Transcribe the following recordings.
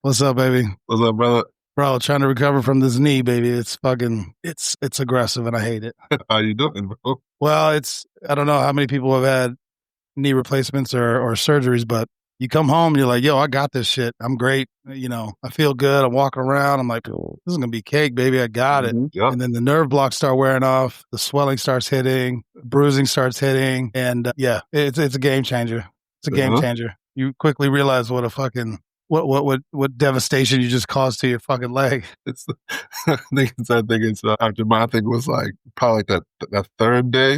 What's up, baby? What's up, brother? Bro, trying to recover from this knee, baby. It's fucking, it's aggressive and I hate it. How you doing, bro? Well, I don't know how many people have had knee replacements or surgeries, but you come home and you're like, yo, I got this shit. I'm great. I feel good. I'm walking around. I'm like, this is going to be cake, baby. I got it. Yep. And then the nerve blocks start wearing off. The swelling starts hitting. Bruising starts hitting. And yeah, it's a game changer. It's a game changer. You quickly realize what a fucking what devastation you just caused to your fucking leg. I think it's after I think it was like probably like that third day.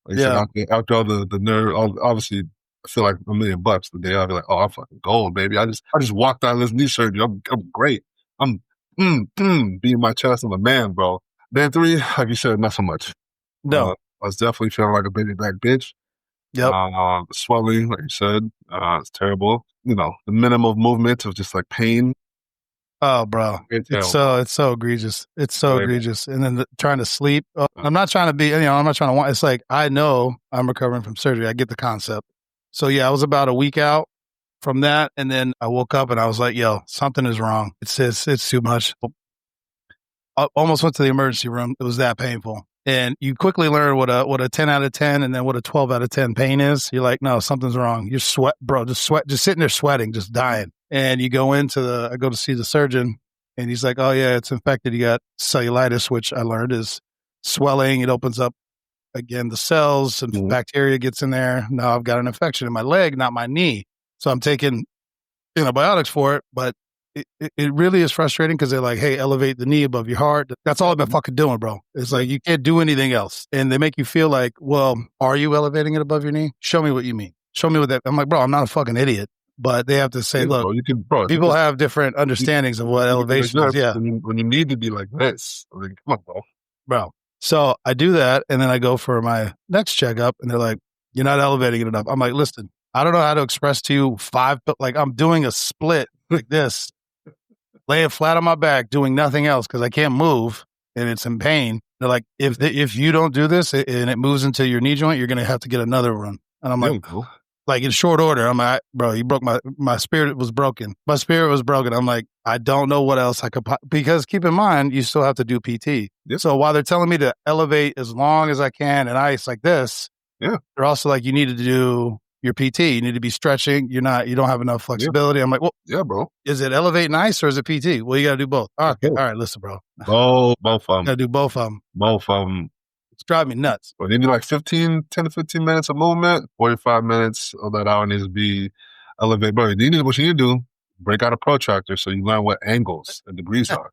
Like Yeah. after all the nerve, obviously I feel like $1,000,000 the day. I'll be like, oh, I'm fucking gold, baby. I just walked out of this knee surgery. I'm great. I'm beating my chest. I'm a man, bro. Day three, like you said, not so much. No. I was definitely feeling like a baby black bitch. Yep. The swelling, like you said, it's terrible. The minimum of movement of just like pain. Oh, bro, it's so egregious. It's so egregious. And then trying to sleep. I'm not trying to be, I'm not trying to want. It's like I know I'm recovering from surgery. I get the concept. So yeah, I was about a week out from that, and then I woke up and I was like, "Yo, something is wrong. It's too much." I almost went to the emergency room. It was that painful. And you quickly learn what a 10 out of 10 and then what a 12 out of 10 pain is. You're like, no, something's wrong. You're just sitting there sweating, just dying. And you go I go to see the surgeon and he's like, oh yeah, it's infected. You got cellulitis, which I learned is swelling. It opens up again, the cells and bacteria gets in there. Now I've got an infection in my leg, not my knee. So I'm taking antibiotics for it, but it really is frustrating because they're like, hey, elevate the knee above your heart. That's all I've been fucking doing, bro. It's like, you can't do anything else. And they make you feel like, well, are you elevating it above your knee? Show me what you mean. Show me what that. I'm like, bro, I'm not a fucking idiot. But they have to say, look, people have different understandings of what elevation is. Yeah. When you need to be like this, I mean, come on, bro. Bro. So I do that. And then I go for my next checkup and they're like, you're not elevating it enough. I'm like, listen, I don't know how to express to you but like I'm doing a split like this. Laying flat on my back, doing nothing else because I can't move and it's in pain. They're like, if you don't do this and it moves into your knee joint, you're going to have to get another one. And I'm like in short order, I'm like, bro, you broke my spirit was broken. My spirit was broken. I'm like, I don't know what else I could, because keep in mind, you still have to do PT. Yep. So while they're telling me to elevate as long as I can and ice like this, they're also like, you need to do your PT. You need to be stretching. You don't have enough flexibility. I'm like, well, yeah, bro. Is it elevate and ice or is it PT? Well, you got to do both. Okay. All right. Listen, bro. Both of them. Got to do both of them. Both of them. It's driving me nuts. Well, you need like 10 to 15 minutes of movement. 45 minutes of that hour needs to be elevate. Bro, what you need to do, break out a protractor so you learn what angles and degrees are.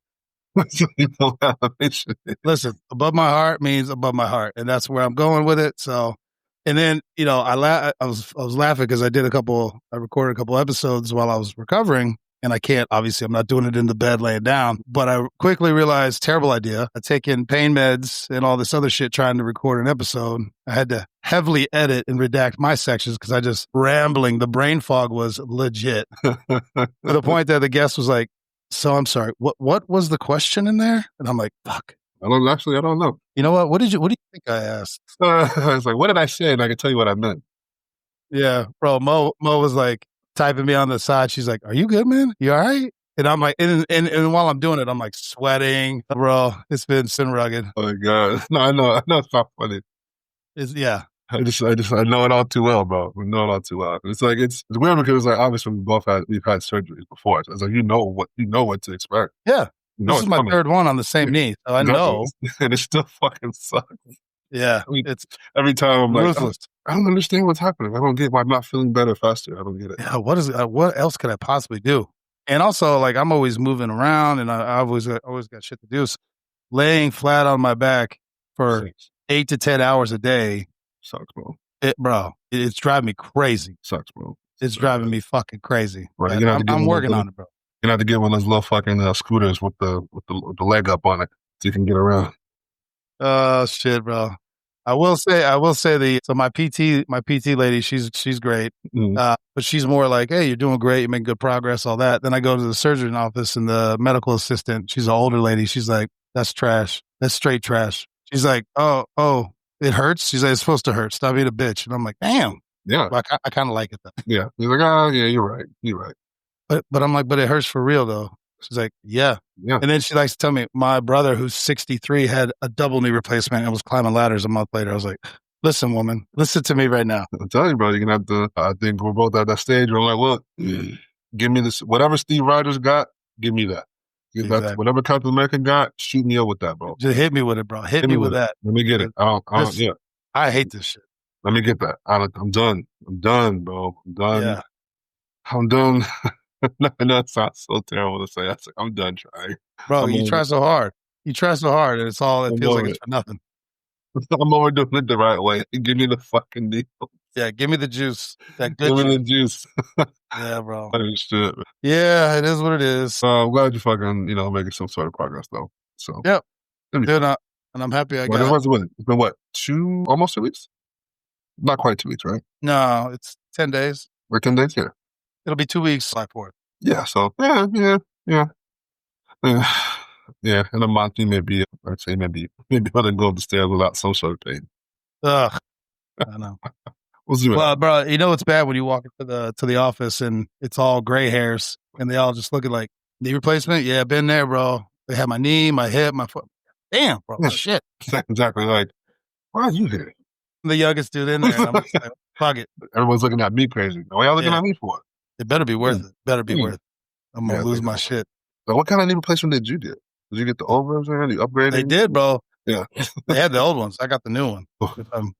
So you know elevation. Listen, above my heart means above my heart. And that's where I'm going with it. So, and then, I was laughing because I recorded a couple episodes while I was recovering, and obviously I'm not doing it in the bed laying down, but I quickly realized, terrible idea. I take in pain meds and all this other shit trying to record an episode. I had to heavily edit and redact my sections because I just rambling. The brain fog was legit to the point that the guest was like, so I'm sorry, what was the question in there? And I'm like, fuck. I don't know. You know what? What do you think I asked? I was like, what did I say? And I can tell you what I meant. Yeah, bro. Mo was like typing me on the side. She's like, are you good, man? You all right? And I'm like, and while I'm doing it, I'm like sweating, bro. It's been rugged. Oh my God. No, I know it's not funny. Yeah. I know it all too well, bro. We know it all too well. It's like, it's weird because it's like, obviously we've had surgeries before. So it's like, you know what to expect. Yeah. This is my third one on the same knee, so I know. And it still fucking sucks. Yeah. I mean, it's every time I'm like, ruthless. I don't understand what's happening. I don't get why I'm not feeling better faster. I don't get it. Yeah, what else could I possibly do? And also, like, I'm always moving around and I always got shit to do. So laying flat on my back for 8 to 10 hours a day. Sucks, bro. It's driving me crazy. Sucks, bro. It's driving me fucking crazy. Right. I'm working on it, bro. You have to get one of those little fucking scooters with the leg up on it so you can get around. Oh shit, bro. I will say my PT lady, she's great. But she's more like, hey, you're doing great, you make good progress, all that. Then I go to the surgeon office and the medical assistant, she's an older lady. She's like, that's trash. That's straight trash. She's like, oh, it hurts. She's like, it's supposed to hurt. Stop being a bitch. And I'm like, damn. Yeah. Well, I kind of like it though. Yeah. He's like, oh yeah, you're right. But I'm like, but it hurts for real though. She's like, yeah. And then she likes to tell me, my brother, who's 63, had a double knee replacement and was climbing ladders a month later. I was like, listen, woman, listen to me right now. I'm telling you, bro, you're going to have to, I think we're both at that stage where I'm like, look, give me this, whatever Steve Rogers got, give me that. Exactly. Whatever Captain America got, shoot me up with that, bro. Just hit me with it, bro. Hit me with that. Let me get it. I hate this shit. Let me get that. I'm done. I'm done, bro. I'm done. Yeah. I'm done. I know it sounds so terrible to say. I'm done trying. Bro, you try so hard. You try so hard, and it feels like it's for nothing. I'm overdoing it the right way. Give me the fucking deal. Yeah, give me the juice. That good Give me the juice. Yeah, bro. Shit. Yeah, it is what it is. I'm glad you're fucking, making some sort of progress, though. So. Yep. Dude, and I'm happy I got it. It's been what? Almost 2 weeks? Not quite 2 weeks, right? No, it's 10 days. We're 10 days, yeah. It'll be 2 weeks, July 4th. Yeah, so, yeah. In a month, you maybe other go up the stairs without some sort of pain. Ugh, I know. We'll see. Well, bro, you know it's bad when you walk into the office and it's all gray hairs and they all just looking like knee replacement. Yeah, been there, bro. They have my knee, my hip, my foot. Damn, bro, shit. Exactly. Like, why are you here? I'm the youngest dude in there. And I'm like, fuck it. Everyone's looking at me crazy. What y'all looking at me for? It better be worth it. Better be worth it. I'm gonna lose my shit. So what kind of knee replacement did you get? Did you get the old version? You upgraded? They did, bro. Yeah. They had the old ones. I got the new one.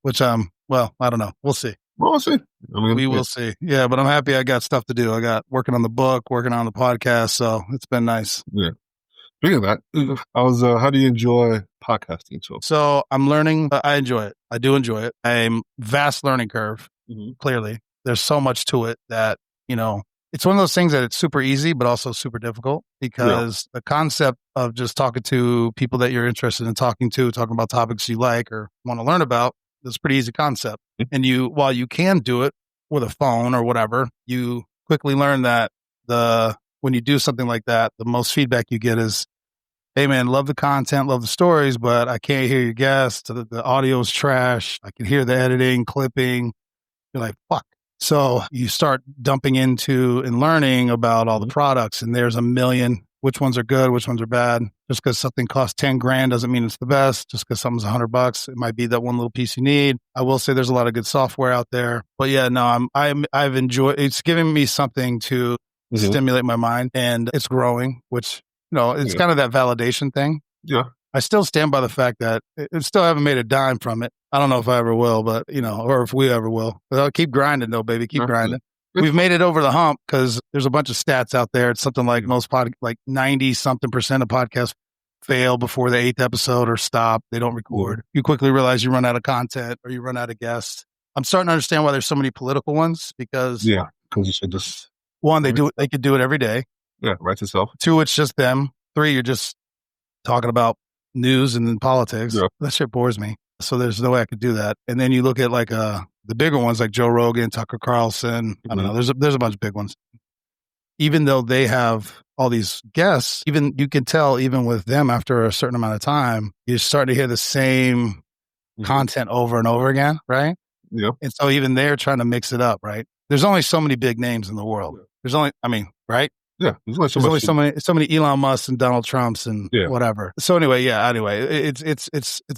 Which well, I don't know. We'll see. We'll see. We will see. Yeah, but I'm happy I got stuff to do. I got working on the book, working on the podcast, so it's been nice. Yeah. Speaking of that, how do you enjoy podcasting? So I'm learning. I enjoy it. I do enjoy it. I'm vast learning curve. Clearly, there's so much to it that, it's one of those things that it's super easy, but also super difficult because the concept of just talking to people that you're interested in talking about topics you like or want to learn about, is a pretty easy concept. And while you can do it with a phone or whatever, you quickly learn that when you do something like that, the most feedback you get is, hey man, love the content, love the stories, but I can't hear your guests. The audio is trash. I can hear the editing, clipping. You're like, fuck. So you start dumping into and learning about all the products, and there's a million, which ones are good, which ones are bad. Just because something costs 10 grand doesn't mean it's the best. Just because something's $100, it might be that one little piece you need. I will say there's a lot of good software out there, but yeah, no, I've enjoyed, it's giving me something to stimulate my mind, and it's growing, which, it's kind of that validation thing. Yeah. I still stand by the fact that I still haven't made a dime from it. I don't know if I ever will, but, or if we ever will. But I'll keep grinding though, baby. Keep grinding. We've made it over the hump because there's a bunch of stats out there. It's something like 90-something% of podcasts fail before the 8th episode or stop. They don't record. You quickly realize you run out of content or you run out of guests. I'm starting to understand why there's so many political ones because you should just one, they could do it every day. Yeah, writes itself. 2, it's just them. 3, you're just talking about news and then politics. Yeah. That shit bores me. So there's no way I could do that. And then you look at the bigger ones like Joe Rogan, Tucker Carlson. I don't know. There's a bunch of big ones. Even though they have all these guests, even you can tell even with them after a certain amount of time, you're starting to hear the same content over and over again, right? Yeah. And so even they're trying to mix it up, right? There's only so many big names in the world. There's only, right? Yeah, there's only so many Elon Musks and Donald Trumps and whatever. So anyway, it's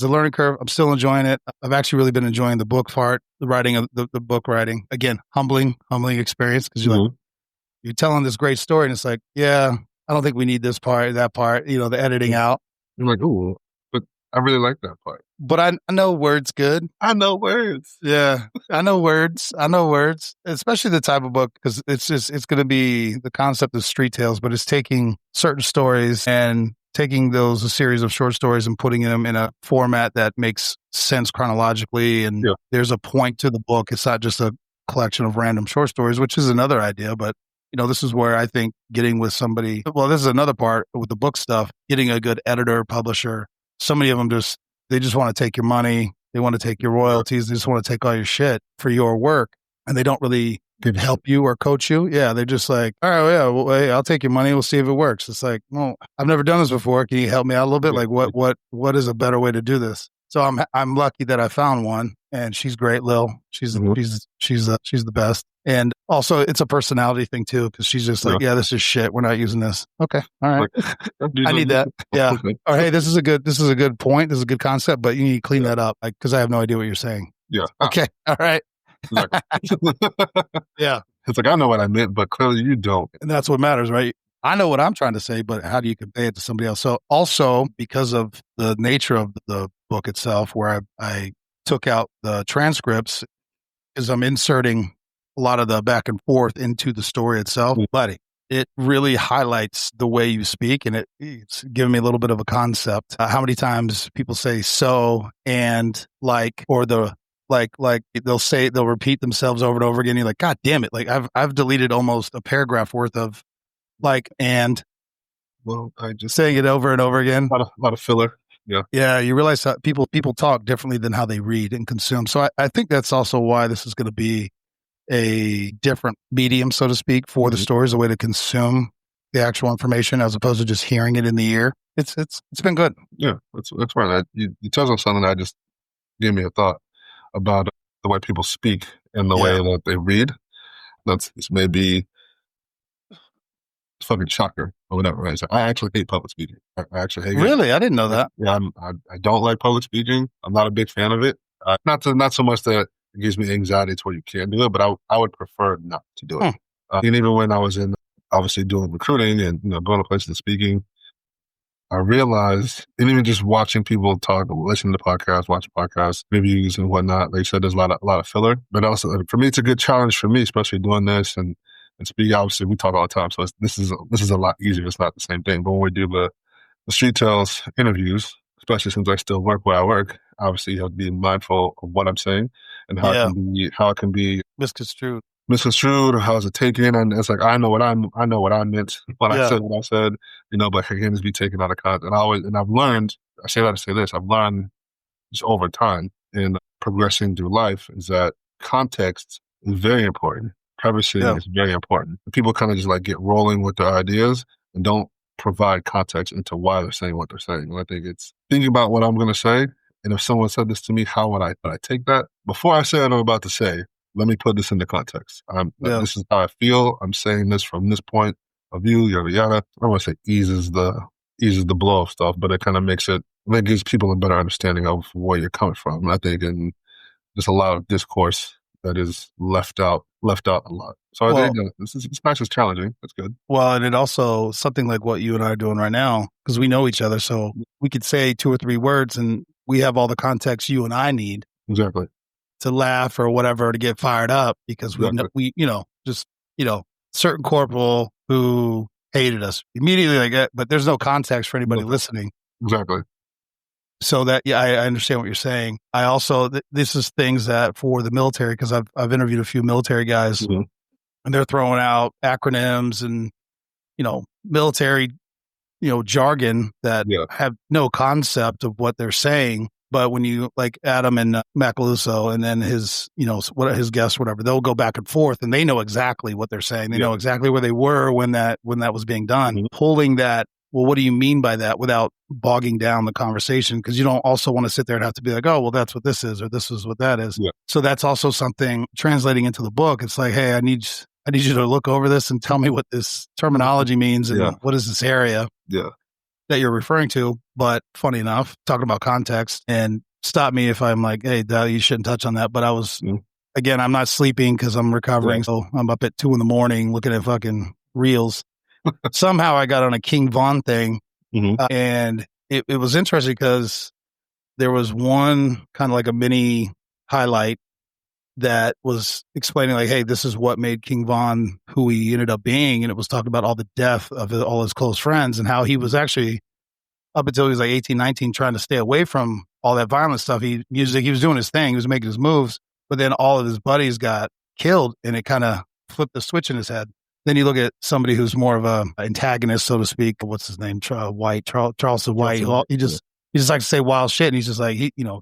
a learning curve. I'm still enjoying it. I've actually really been enjoying the book part, the writing of the book writing. Again, humbling experience because you're telling this great story and it's like, yeah, I don't think we need this part, that part. The editing out. You're like, oh, but I really like that part. But I know words good. I know words. Yeah, I know words. Especially the type of book because it's going to be the concept of street tales, but it's taking certain stories and taking a series of short stories and putting them in a format that makes sense chronologically. And there's a point to the book. It's not just a collection of random short stories, which is another idea. But this is where I think getting with somebody. Well, this is another part with the book stuff. Getting a good editor, publisher. So many of them they just want to take your money. They want to take your royalties. They just want to take all your shit for your work. And they don't really help you or coach you. Yeah. They're just like, all right, hey, I'll take your money. We'll see if it works. It's like, well, I've never done this before. Can you help me out a little bit? Like what is a better way to do this? So I'm lucky that I found one and she's great, Lil. She's the best. And also, it's a personality thing too, because she's just like, yeah, this is shit. We're not using this. Okay, all right. I need that. Yeah. Or hey, this is a good point. This is a good concept, but you need to clean that up, like, because I have no idea what you're saying. Yeah. Okay. All right. Yeah. It's like, I know what I meant, but clearly you don't. And that's what matters, right? I know what I'm trying to say, but how do you convey it to somebody else? So also, because of the nature of the book itself, where I took out the transcripts, is I'm inserting a lot of the back and forth into the story itself, but it really highlights the way you speak, and it's giving me a little bit of a concept. How many times people say so and like, or the like they'll repeat themselves over and over again. You're like, God damn it! Like I've deleted almost a paragraph worth of like and. Well, I just saying it over and over again. A lot of filler. Yeah. Yeah. You realize that people talk differently than how they read and consume. So I think that's also why this is going to be a different medium, so to speak, for the stories, a way to consume the actual information as opposed to just hearing it in the ear. It's been good. Yeah, that's right. You touched on something that just gave me a thought about the way people speak and the way that they read. It's maybe fucking shocker or whatever, right? So I actually hate public speaking. I actually hate it. Really? I didn't know that. Yeah, I don't like public speaking. I'm not a big fan of it. Not so much that it gives me anxiety to where you can't do it, but I would prefer not to do it. And even when I was obviously doing recruiting and going to places and speaking, I realized, and even just watching people talk, listening to podcasts, watching podcasts, reviews and whatnot, like you said, there's a lot of filler. But also, for me, it's a good challenge for me, especially doing this and speaking. Obviously, we talk all the time, so this is a lot easier. It's not the same thing. But when we do the Street Tales interviews, especially since I still work where I work, obviously you have to be mindful of what I'm saying and how it can be misconstrued or how is it taken. And it's like I know what I meant when I said what I said, but it can just be taken out of context. And I've learned, I say that to say this, I've learned just over time in progressing through life is that context is very important. Preface is very important. People kind of just like get rolling with their ideas and don't provide context into why they're saying what they're saying. And I think it's thinking about what I'm going to say. And if someone said this to me, how would I take that? Before I say what I'm about to say, let me put this into context. This is how I feel. I'm saying this from this point of view, yada, yada. I don't want to say eases the blow of stuff, but it kind of it gives people a better understanding of where you're coming from. And I think in just a lot of discourse that is left out a lot. So I think it's nice, it's challenging. That's good. Well, and it also, something like what you and I are doing right now, because we know each other, so we could say 2 or 3 words and we have all the context you and I need. Exactly. To laugh or whatever, to get fired up because certain corporal who hated us immediately like that, but there's no context for anybody listening. Exactly. So that, I understand what you're saying. I also, this is things that for the military, because I've interviewed a few military guys and they're throwing out acronyms and, military, jargon that have no concept of what they're saying. But when you like Adam and Macaluso and then his, his guests, whatever, they'll go back and forth and they know exactly what they're saying. They know exactly where they were when that was being done. Pulling that, well, what do you mean by that without bogging down the conversation? Because you don't also want to sit there and have to be like, oh, well, that's what this is or this is what that is. Yeah. So that's also something translating into the book. It's like, hey, I need you to look over this and tell me what this terminology means and what is this area that you're referring to. But funny enough, talking about context, and stop me if I'm like, hey, you shouldn't touch on that. But I was, again, I'm not sleeping because I'm recovering. So I'm up at 2 a.m. looking at fucking reels. Somehow I got on a King Von thing and it was interesting because there was one kind of like a mini highlight that was explaining like, hey, this is what made King Von who he ended up being. And it was talking about all the death of all his close friends and how he was actually, up until he was like 18, 19, trying to stay away from all that violent stuff. He was doing his thing. He was making his moves, but then all of his buddies got killed and it kind of flipped the switch in his head. Then you look at somebody who's more of a antagonist, so to speak. What's his name? Charleston White. He just likes to say wild shit. And he's just like,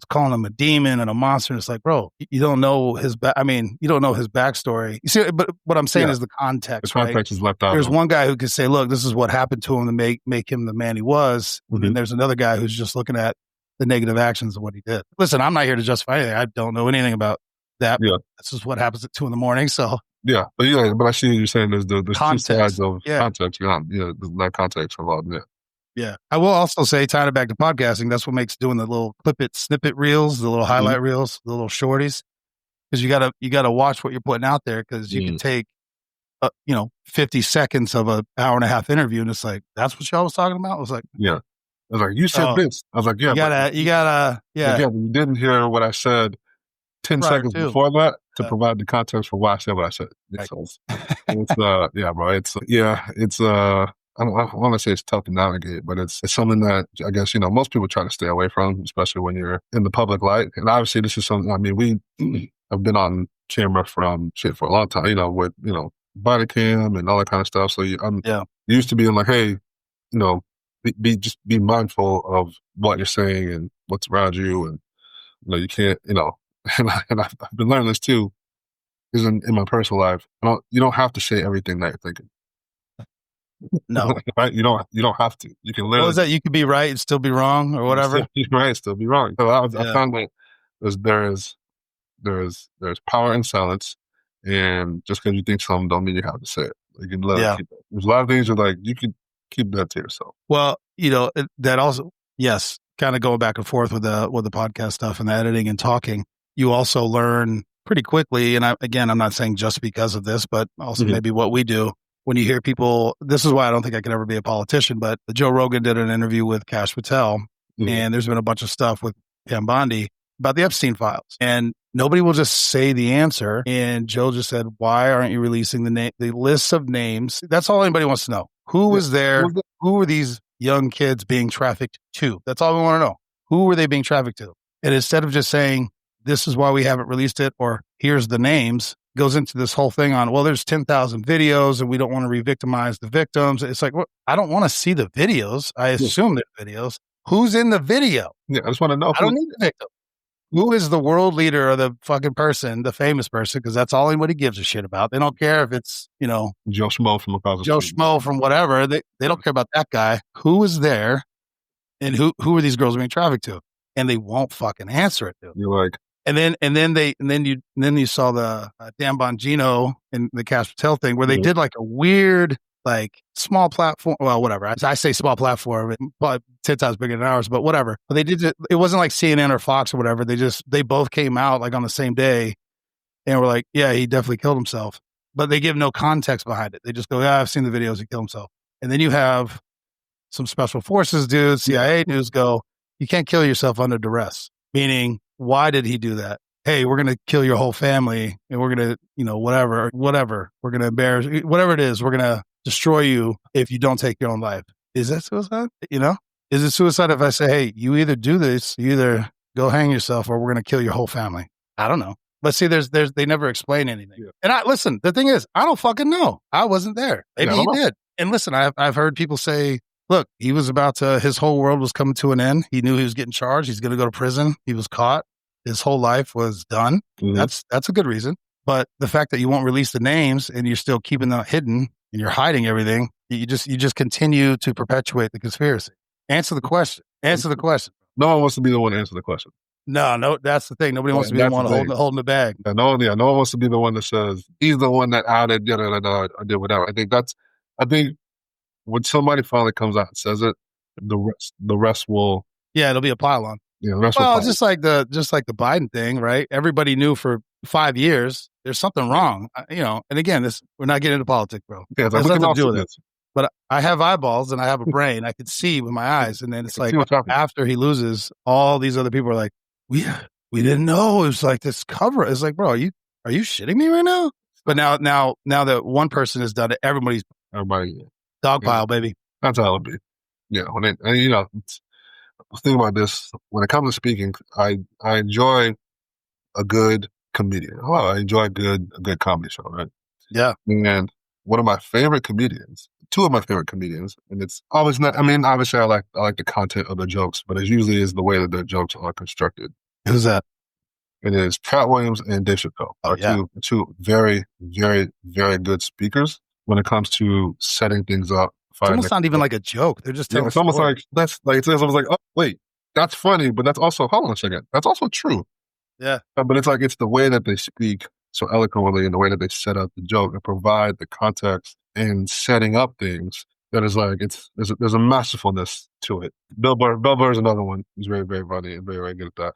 calling him a demon and a monster. And it's like, bro, you don't know his you don't know his backstory. You see, but what I'm saying is the context. The context is left out. There's one guy who could say, look, this is what happened to him to make him the man he was. And then there's another guy who's just looking at the negative actions of what he did. Listen, I'm not here to justify anything. I don't know anything about that. Yeah. This is what happens at 2 a.m. So yeah, but I see what you're saying. There's context. 2 sides of context. There's that context involved. Yeah. Yeah. I will also say, tying it back to podcasting, that's what makes doing the little snippet reels, the little highlight reels, the little shorties. Because you gotta watch what you're putting out there, because you can take 50 seconds of an hour and a half interview, and it's like, that's what y'all was talking about. I was like, yeah. I was like, you said this. I was like, yeah, you gotta, yeah. But you didn't hear what I said 10 seconds before that to provide the context for why I said what I said. Right. So it's yeah, bro. It's I don't want to say it's tough to navigate, but it's something that I guess, most people try to stay away from, especially when you're in the public light. And obviously this is something, I mean, we have been on camera for a long time, with, body cam and all that kind of stuff. So I'm used to being like, hey, be mindful of what you're saying and what's around you. And, you can't, and I've been learning this too, is in my personal life. You don't have to say everything that you're thinking. No, right? You don't have to. You can literally. What was that? You could be right and still be wrong, or whatever. Still be right, still be wrong. So I found that there's power in silence, and just because you think something, don't mean you have to say it. You can let it keep it. There's a lot of things you're like, you can keep that to yourself. Well, that also, yes, kind of going back and forth with the podcast stuff and the editing and talking. You also learn pretty quickly, and I'm not saying just because of this, but also maybe what we do. When you hear people, this is why I don't think I could ever be a politician, but Joe Rogan did an interview with Kash Patel, and there's been a bunch of stuff with Pam Bondi about the Epstein files, and nobody will just say the answer. And Joe just said, why aren't you releasing the lists of names? That's all anybody wants to know. Who was there? Who were these young kids being trafficked to? That's all we want to know. Who were they being trafficked to? And instead of just saying, this is why we haven't released it, or here's the names, goes into this whole thing on, well, there's 10,000 videos and we don't want to re-victimize the victims. It's like, well, I don't want to see the videos. I assume they're videos. Who's in the video? Yeah, I just want to know. I don't need the victim. Who is the world leader or the fucking person, the famous person? Because that's all anybody gives a shit about. They don't care if it's, Joe Schmo from across the Joe Schmo from whatever. They don't care about that guy. Who is there, and who are these girls being trafficked to? And they won't fucking answer it, dude. You're like, And then you saw the Dan Bongino and the Kash Patel thing, where they did like a weird, like, small platform. Well, whatever. I say small platform, probably 10 times bigger than ours, but whatever. But they did it wasn't like CNN or Fox or whatever. They both came out like on the same day and were like, yeah, he definitely killed himself. But they give no context behind it. They just go, yeah, I've seen the videos, he killed himself. And then you have some special forces dudes, CIA dudes go, you can't kill yourself under duress. Meaning, why did he do that? Hey, we're going to kill your whole family, and we're going to, whatever. We're going to embarrass, whatever it is, we're going to destroy you if you don't take your own life. Is that suicide? Is it suicide if I say, hey, you either do this, you either go hang yourself, or we're going to kill your whole family? I don't know. But see, they never explain anything. Yeah. And listen, the thing is, I don't fucking know. I wasn't there. Maybe he did. And listen, I've heard people say, look, he was his whole world was coming to an end. He knew he was getting charged. He's going to go to prison. He was caught. His whole life was done. That's a good reason. But the fact that you won't release the names and you're still keeping them hidden and you're hiding everything, you just continue to perpetuate the conspiracy. Answer the question. No one wants to be the one to answer the question. No, that's the thing. Nobody wants to be the one holding the bag. Yeah, no one wants to be the one that says, he's the one that outed, or did whatever. I think when somebody finally comes out and says it, the rest will. Yeah, it'll be a pile-on. Yeah, the rest will just like the Biden thing, right? Everybody knew for 5 years there's something wrong, And again, we're not getting into politics, bro. Yeah, there's nothing to do with it. But I have eyeballs and I have a brain. I can see with my eyes, and then it's like after he loses, all these other people are like, we didn't know it was like this cover. It's like, bro, are you shitting me right now? But now that one person has done it, everybody, dog pile, baby. That's how it'll be. Yeah, think about this. When it comes to speaking, I enjoy a good comedian. I enjoy a good comedy show, right? Yeah. And one of my favorite comedians, two of my favorite comedians, and it's always not. I mean, obviously, I like the content of the jokes, but it usually is the way that the jokes are constructed. Who's that? It is Pat Williams and Dave Chappelle. Two very, very, very good speakers when it comes to setting things up. It's almost not even like a joke. They're just telling it's almost like it's almost like, oh wait, that's funny, but that's also, hold on a second, that's also true. Yeah. But it's like, it's the way that they speak so eloquently and the way that they set up the joke and provide the context and setting up things that is like, there's a masterfulness to it. Bill Burr is another one. He's very, very funny and very, very good at that.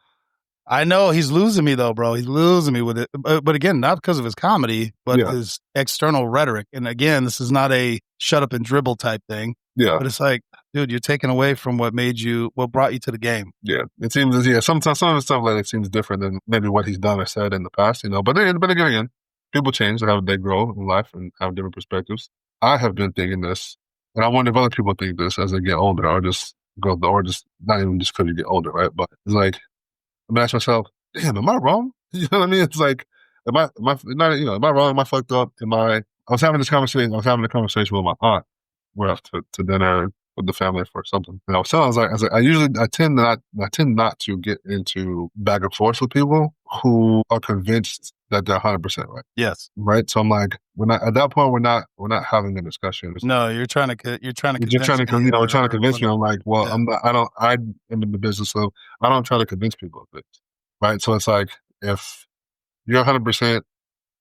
I know he's losing me though, bro. He's losing me with it. But again, not because of his comedy, but his external rhetoric. And again, this is not a shut up and dribble type thing. Yeah. But it's like, dude, you're taking away from what brought you to the game. Yeah. It seems as, sometimes some of the stuff like it seems different than maybe what he's done or said in the past, But again, people change, they grow in life and have different perspectives. I have been thinking this, and I wonder if other people think this as they get older, or just not even just because you get older, right? But it's like, I'm gonna ask myself, damn, am I wrong? You know what I mean? It's like, am I wrong? Am I fucked up? I was having a conversation with my aunt. We're off to dinner with the family for something. And I was telling her, I was like, I tend not to get into back and forth with people who are convinced that they're 100% right. Yes. Right. So I'm like, at that point, we're not having a discussion. No, you're trying to convince me. I'm like, well, yeah. I am in the business of, I don't try to convince people of things. Right. So it's like, if you're 100%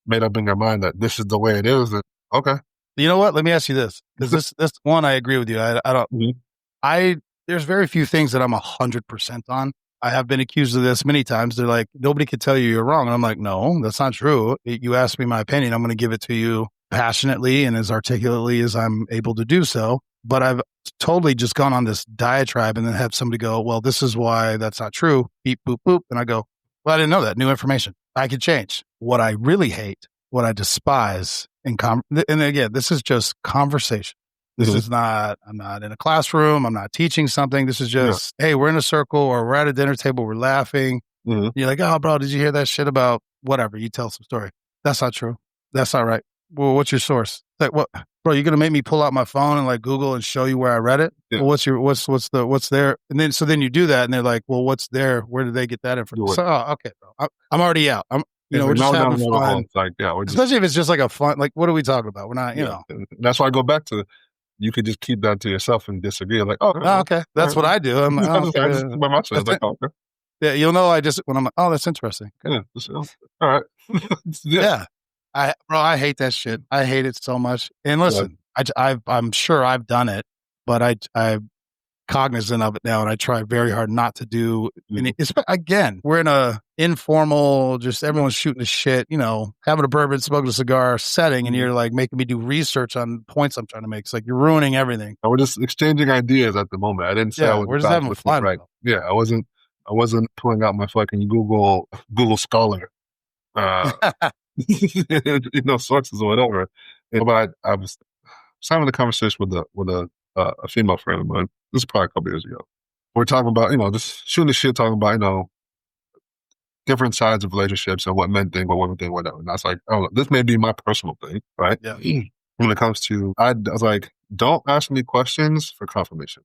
made up in your mind that this is the way it is, then okay. You know what? Let me ask you this, because this one, I agree with you. I don't. Mm-hmm. There's very few things that I'm 100% on. I have been accused of this many times. They're like, nobody could tell you you're wrong, and I'm like, no, that's not true. You asked me my opinion. I'm going to give it to you passionately and as articulately as I'm able to do so. But I've totally just gone on this diatribe and then have somebody go, well, this is why that's not true. Beep, boop, boop. And I go, well, I didn't know that. New information. I could change. What I really hate, what I despise, and again, this is just conversation. This is not, I'm not in a classroom. I'm not teaching something. This is just, hey, we're in a circle or we're at a dinner table. We're laughing. Mm-hmm. You're like, oh, bro, did you hear that shit about whatever? You tell some story. That's not true. That's not right. Well, what's your source? Like, what, bro, you're going to make me pull out my phone and like Google and show you where I read it? Yeah. Well, what's there? And then you do that and they're like, well, what's there? Where did they get that information? So, okay, bro, I'm already out. We're just having fun. Like, especially if it's just like a fun, like, what are we talking about? We're not, know. That's why I go back to, you could just keep that to yourself and disagree. Like, okay. That's what I do. I'm just by myself. Like, okay. Yeah, you'll know. When I'm like, oh, that's interesting. Okay. Yeah. All right. Yeah. I hate that shit. I hate it so much. And listen, I'm sure I've done it, but I'm cognizant of it now, and I try very hard not to do any. Again, we're in a informal, just everyone's shooting the shit, having a bourbon, smoking a cigar setting, and you're like making me do research on points I'm trying to make. It's like you're ruining everything. We're just exchanging ideas at the moment. I didn't say I was. We're just having fun, right? Yeah, I wasn't pulling out my fucking Google Scholar, sources or whatever. But I was having a conversation with a female friend of mine. This is probably a couple years ago. We're talking about, just shooting the shit, talking about, different sides of relationships and what men think, what women think, whatever. And I was like, oh, this may be my personal thing, right? Yeah. When it comes to, I was like, don't ask me questions for confirmation.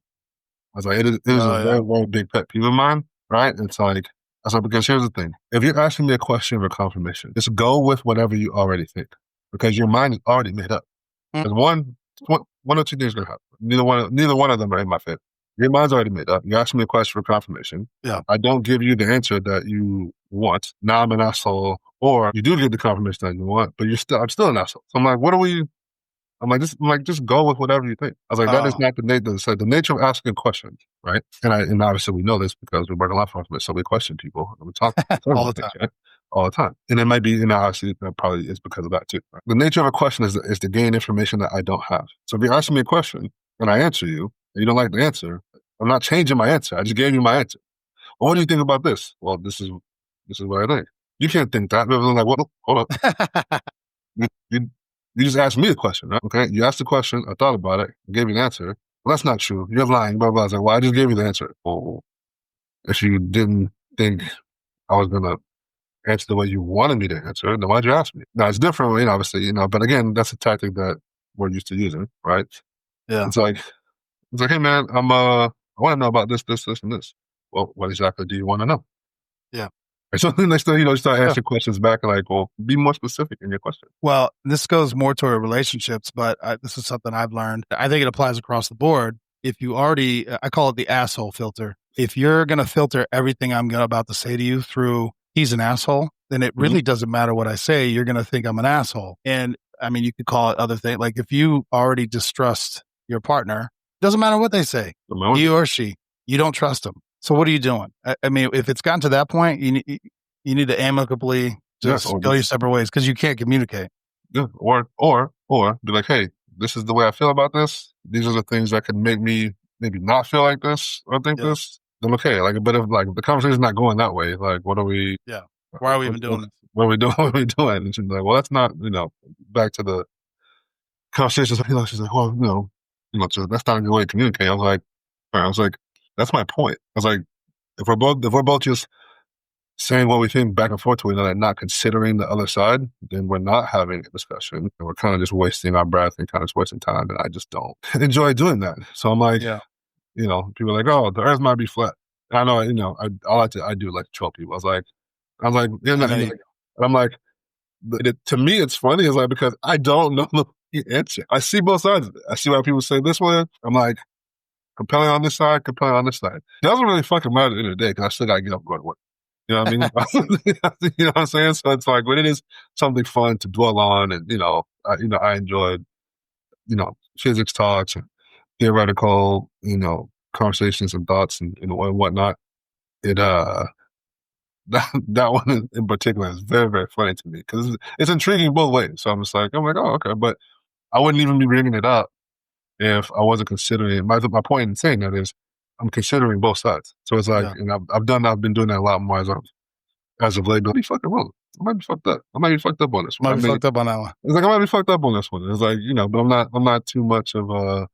I was like, it is a very, very big pet peeve of mine, right? It's like, I was like, because here's the thing. If you're asking me a question for confirmation, just go with whatever you already think, because your mind is already made up. There's one or two things going to happen. Neither one of them are in my favor. Your mind's already made up. You ask me a question for confirmation. Yeah. I don't give you the answer that you want. Now I'm an asshole. Or you do get the confirmation that you want, but I'm still an asshole. So I'm like, just go with whatever you think. I was like, that is not the nature of asking questions, right? And obviously we know this because we work a lot for it, so we question people and we talk all the time. Right? All the time. And it might be, obviously that probably is because of that too. Right? The nature of a question is to gain information that I don't have. So if you're asking me a question and I answer you, and you don't like the answer, I'm not changing my answer. I just gave you my answer. Well, what do you think about this? Well, this is what I think. You can't think that. I'm like, well, hold up. You just asked me a question, right? Okay, you asked the question, I thought about it, gave you an answer. Well, that's not true. You're lying, blah, blah. I was like, well, I just gave you the answer. Well, if you didn't think I was going to answer the way you wanted me to answer, then why'd you ask me? Now, it's different, obviously, but again, that's a tactic that we're used to using, right? Yeah. It's like, hey, man, I want to know about this, and this. Well, what exactly do you want to know? Yeah. And so then they still, start asking questions back, like, well, be more specific in your question. Well, this goes more toward relationships, but this is something I've learned. I think it applies across the board. If you already, I call it the asshole filter. if you're going to filter everything I'm about to say to you through he's an asshole, then it really doesn't matter what I say. You're going to think I'm an asshole. And I mean, you could call it other things. Like if you already distrust your partner, doesn't matter what they say, he or she, you don't trust them. So what are you doing? I mean, if it's gotten to that point, you need to amicably just go your separate ways because you can't communicate. Yeah, or be like, hey, this is the way I feel about this. These are the things that could make me maybe not feel like this or think this. Then okay, like, but if like the conversation's not going that way, like, what are we? Yeah, why are we even doing this? What are we doing? What are we doing? And she's like, well, that's not, back to the conversation. She's like, well, that's not a good way to communicate. I was like, that's my point. I was like, if we're both just saying what we think back and forth to each other and not considering the other side, then we're not having a discussion. And we're kind of just wasting our breath and kind of just wasting time. And I just don't enjoy doing that. So I'm like, people are like, oh, the earth might be flat. And I know, I do like to troll people. I was like, and I'm like, to me, it's funny. It's like, because I don't know the answer. I see both sides of it. I see why people say this way. I'm like, compelling on this side, compelling on this side. It doesn't really fucking matter at the end of the day because I still got to get up and go to work. You know what I mean? You know what I'm saying? So it's like, when it is something fun to dwell on, and I enjoyed, physics talks and theoretical, conversations and thoughts and whatnot. It that one in particular is very, very funny to me because it's intriguing both ways. So I'm like, oh, okay, but I wouldn't even be bringing it up if I wasn't considering. My point in saying that is, I'm considering both sides. So it's like, and I've been doing that a lot more as of late. But I'll be fucking wrong. I might be fucked up. I might be fucked up on this one. Might be fucked up on that one. It's like, I might be fucked up on this one. It's like, but I'm not too much of an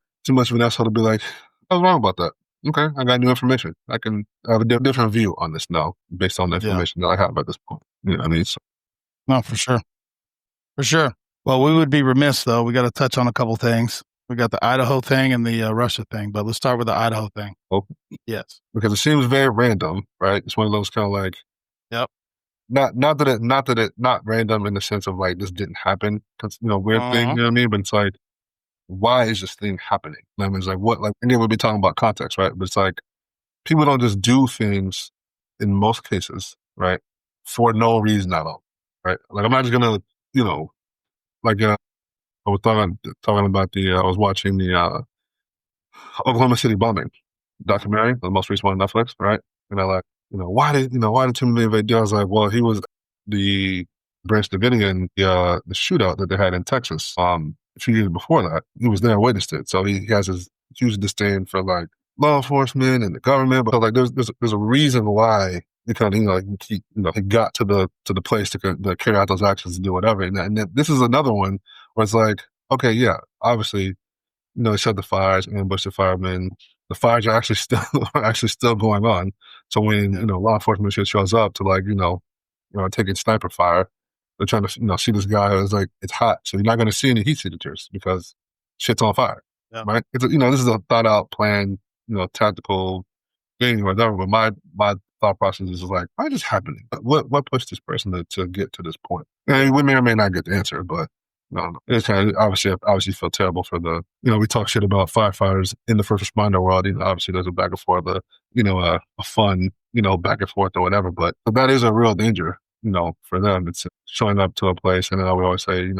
asshole to be like, I was wrong about that. Okay, I got new information. I can have a different view on this now based on the information that I have at this point. You know what I mean? So. No, for sure. For sure. Well, we would be remiss, though. We got to touch on a couple things. We got the Idaho thing and the Russia thing, but let's start with the Idaho thing. Oh, yes, because it seems very random, right? It's one of those kind of like, yep. Not random in the sense of like this didn't happen. Weird thing, you know what I mean? But it's like, why is this thing happening? I mean, it's like, what? Like, again, we'll be talking about context, right? But it's like, people don't just do things in most cases, right, for no reason at all, right? Like, I'm not just gonna, like, I was talking about I was watching the Oklahoma City bombing documentary, the most recent one on Netflix, right? And I like, why did Timothy invade? I was like, well, he was the Branch Davidian, the shootout that they had in Texas, a few years before that. He was there and witnessed it. So he has this huge disdain for like law enforcement and the government. But like, there's a reason why he kind of, he got to the place to carry out those actions and do whatever. And this is another one where it's like, okay, yeah, obviously, they set the fires, ambushed the firemen. The fires are actually still going on. So when law enforcement shows up to taking sniper fire, they're trying to see this guy who's like, it's hot, so you're not going to see any heat signatures because shit's on fire, right? It's this is a thought out plan, tactical thing or whatever. But my thought process is like, why is this happening? What pushed this person to get to this point? And we may or may not get the answer, but. No, it's kind of obviously feel terrible for the, we talk shit about firefighters in the first responder world. Obviously there's a back and forth, a fun, back and forth or whatever, but that is a real danger, for them. It's showing up to a place. And I would always say,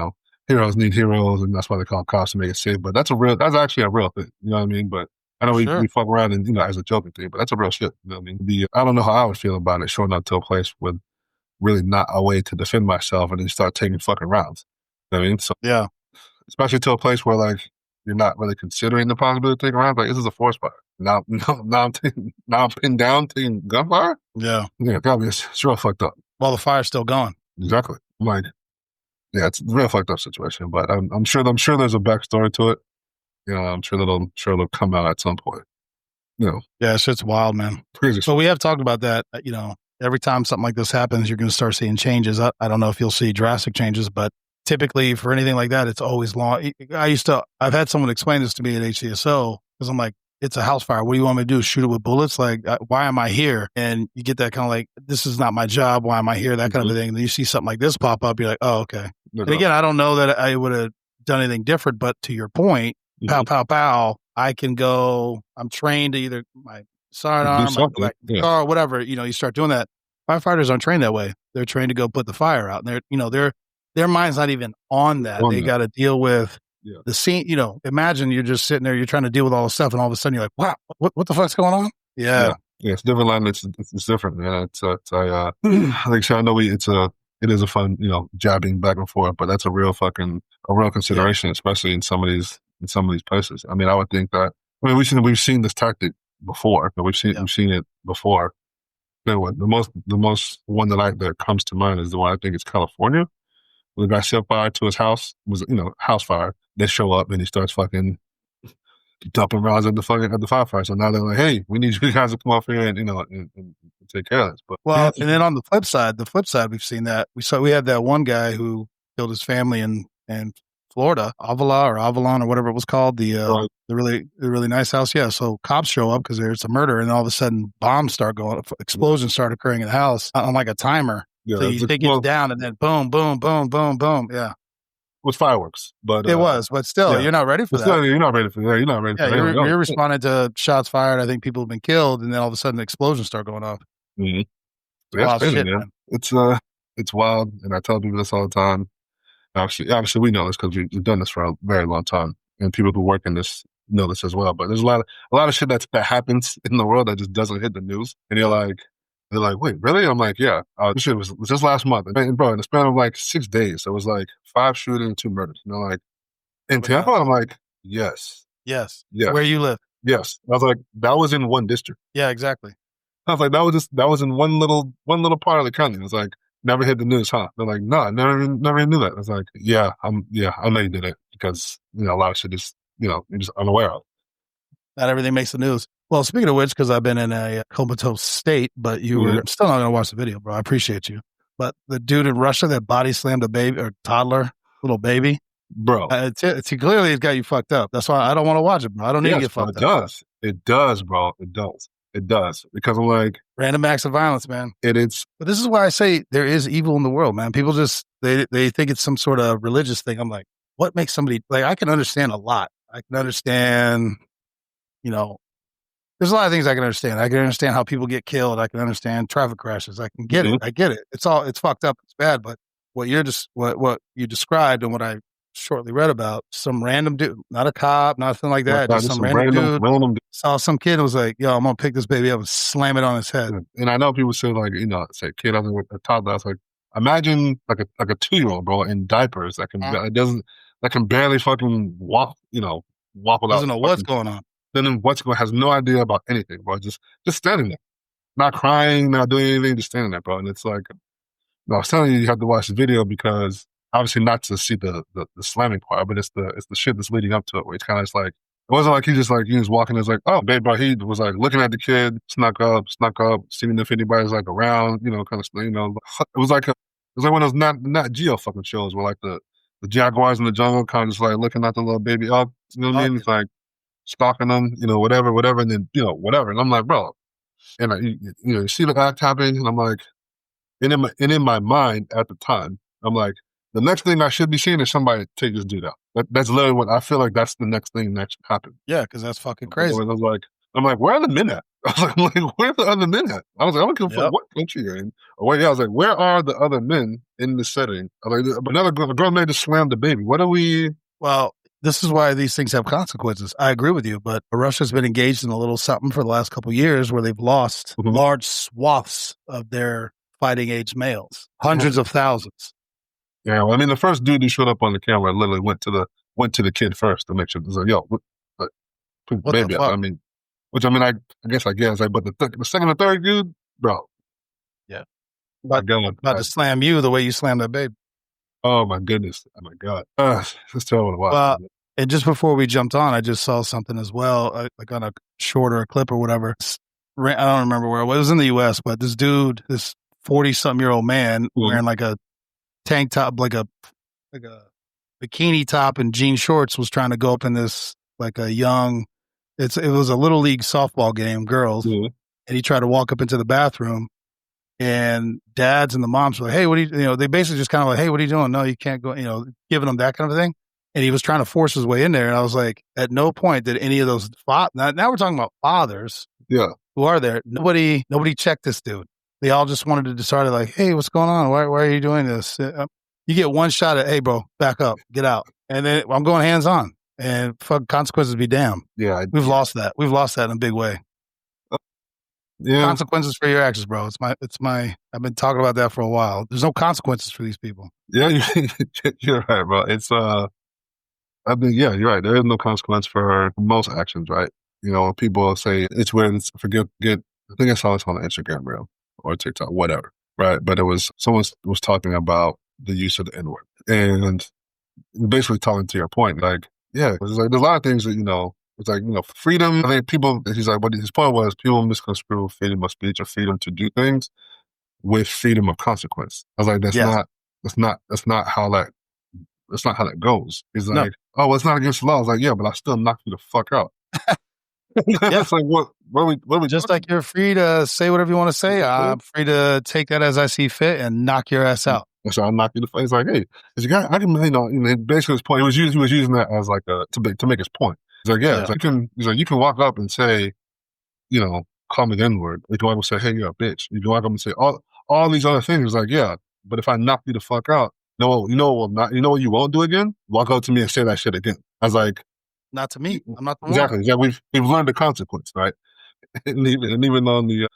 heroes need heroes, and that's why they call cops to make it safe. But that's actually a real thing. You know what I mean? But I know we fuck around and, as a joking thing, but that's a real shit. You know what I mean? I don't know how I would feel about it, showing up to a place with really not a way to defend myself and then start taking fucking rounds. You know what I mean? So, yeah, especially to a place where like you're not really considering the possibility of taking around. Like, this is a forest fire. Now I'm pinned down taking gunfire. Yeah, it's real fucked up. Well, the fire's still going. Exactly. I'm like, yeah, it's a real fucked up situation. But I'm sure there's a backstory to it. I'm sure it'll come out at some point. Yeah, it's just wild, man. Crazy. So we have talked about that. Every time something like this happens, you're going to start seeing changes. I don't know if you'll see drastic changes, but typically for anything like that, it's always long. I've had someone explain this to me at HCSO because I'm like, it's a house fire. What do you want me to do? Shoot it with bullets? Like, why am I here? And you get that kind of like, this is not my job. Why am I here? That kind of thing. And then you see something like this pop up. You're like, oh, okay. And again, I don't know that I would have done anything different, but to your point, pow, pow, pow, I can go, I'm trained to either my sidearm, I go back to the car, whatever. You start doing that. Firefighters aren't trained that way. They're trained to go put the fire out, and their mind's not even on that. They got to deal with the scene. Imagine you're just sitting there, you're trying to deal with all the stuff, and all of a sudden you're like, wow, what the fuck's going on? Yeah, it's different language. It's different, man. Like I know it is a fun, jabbing back and forth, but that's a real consideration, especially in some of these places. I mean, I would think that. I mean, we've seen this tactic before. We've seen it before. The most one that comes to mind is the one I think it's California. When the guy set fire to his house, was house fire. They show up and he starts fucking dumping rounds at the firefighter. So now they're like, hey, we need you guys to come off here and and take care of this. But and then on the flip side, we've seen that. We had that one guy who killed his family in Florida, Avalon or whatever it was called, the really nice house. Yeah. So cops show up because there's a murder, and all of a sudden bombs start going, explosions start occurring in the house on like a timer. Yeah, so you take it down, and then boom, boom, boom, boom, boom. Yeah. It was fireworks, but it was, but still, you're not ready for that. Still, you're not ready for that. You're not ready for that. You're responding to shots fired. I think people have been killed, and then all of a sudden, explosions start going off. Mm-hmm. That's crazy, man. It's wild, and I tell people this all the time. Obviously, we know this because we've done this for a very long time, and people who work in this know this as well. But there's a lot of shit that happens in the world that just doesn't hit the news, and they're like, wait, really? I'm like, yeah. This shit was just last month, and bro, in the span of like 6 days, it was like 5 shootings and 2 murders. Like in Tampa, I'm like, yes. Where you live? Yes. I was like, that was in one district. Yeah, exactly. I was like, that was in one little part of the county. It was like, never hit the news, huh? They're like, no, I never even knew that. I was like, I know you did it because a lot of shit is you're just unaware of. Not everything makes the news. Well, speaking of which, because I've been in a comatose state, but you were still not going to watch the video, bro. I appreciate you. But the dude in Russia that body slammed a baby or toddler, little baby, bro, clearly it's got you fucked up. That's why I don't want to watch it, bro. I don't need to get fucked up. It does, bro. It does. Because I'm like... Random acts of violence, man. It is. But this is why I say there is evil in the world, man. People just, they think it's some sort of religious thing. I'm like, what makes somebody... Like, I can understand a lot. I can understand, there's a lot of things I can understand. I can understand how people get killed. I can understand traffic crashes. I can get it. I get it. It's fucked up. It's bad. But what you described and what I shortly read about, some random dude, not a cop, nothing like that. Just some random dude saw some kid and was like, yo, I'm going to pick this baby up and slam it on his head. And I know people say like, say kid, I was with a toddler. I was like, imagine like a 2-year-old, bro, in diapers that can barely fucking walk, walk without. Doesn't know what's going on. Then has no idea about anything, bro. Just standing there, not crying, not doing anything, just standing there, bro. And it's like, I was telling you have to watch the video because obviously not to see the slamming part, but it's the shit that's leading up to it. Where it's kind of like, it wasn't like he was walking. It's like, oh, babe, bro. He was like looking at the kid, snuck up, seeing if anybody's like around, kind of, It was like one of those not Geo fucking shows where like the jaguars in the jungle kind of just like looking at the little baby up. You know what I mean? It's like stalking them, whatever, and then whatever. And I'm like, bro, and you see the act happening, and I'm like, and in my mind at the time, I'm like, the next thing I should be seeing is somebody take this dude out. That's literally what I feel like. That's the next thing that should happen. Yeah, because that's fucking crazy. I'm like, where are the men at? I was like, where are the other men at? I was like, I don't give a fuck what country you're in. I was like, where are the other men in this setting? I was like, a girl man just slammed the baby. What are we? Well, this is why these things have consequences. I agree with you, but Russia's been engaged in a little something for the last couple of years where they've lost large swaths of their fighting age males, hundreds of thousands. Yeah, well, I mean, the first dude who showed up on the camera literally went to the kid first to make sure. It was like, yo, put the baby up. I mean, I guess, but the second and third dude, bro. Yeah. About to slam you the way you slammed that baby. Oh, my goodness. Oh, my God. It's terrible to watch. Well, and just before we jumped on, I just saw something as well, like on a shorter clip or whatever. I don't remember where it was. It was in the U.S., but this dude, this 40-something-year-old man wearing like a tank top, like a bikini top and jean shorts, was trying to go up in this like a young. It was a little league softball game, girls, and he tried to walk up into the bathroom, and dads and the moms were like, "Hey, what are you?" They basically just kind of like, "Hey, what are you doing? No, you can't go." Giving them that kind of thing, and he was trying to force his way in there, and I was like, at no point did any of those now we're talking about fathers, who are there. Nobody checked this dude. They all just wanted to decide like, hey, what's going on? Why are you doing this? You get one shot at, hey, bro, back up, get out. And then I'm going hands on, and fuck, consequences be damned. Yeah. We've lost that. We've lost that in a big way. Yeah. Consequences for your actions, bro. I've been talking about that for a while. There's no consequences for these people. Yeah, you're right, bro. It's, I think, yeah, you're right. There is no consequence for most actions, right? You know, people say it's weird. I think I saw this on Instagram reel or TikTok, whatever, right? But someone was talking about the use of the N-word and basically talking to your point, like, yeah, there's a lot of things that, you know, it's like, you know, freedom. I think he's like, what his point was, people misconstrue freedom of speech or freedom to do things with freedom of consequence. I was like, that's not how that goes. He's like, oh, well, it's not against the law. I was like, yeah, but I still knock you the fuck out. It's like, what are we just like you're free to say whatever you want to say. I'm free to take that as I see fit and knock your ass out. So I'll knock you the fuck. It's like, hey, this guy, I can, you know, basically his point, he was using that as like to make his point. He's like, yeah. It's like, you can walk up and say, you know, call me the N-word. You can walk up and say, hey, you're a bitch. You can walk up and say all these other things. It's like, yeah, but if I knock you the fuck out, you know what you won't do again? Walk up to me and say that shit again. I was like, not to me. I'm not the exactly. one. Yeah, we've learned the consequence, right? and even on the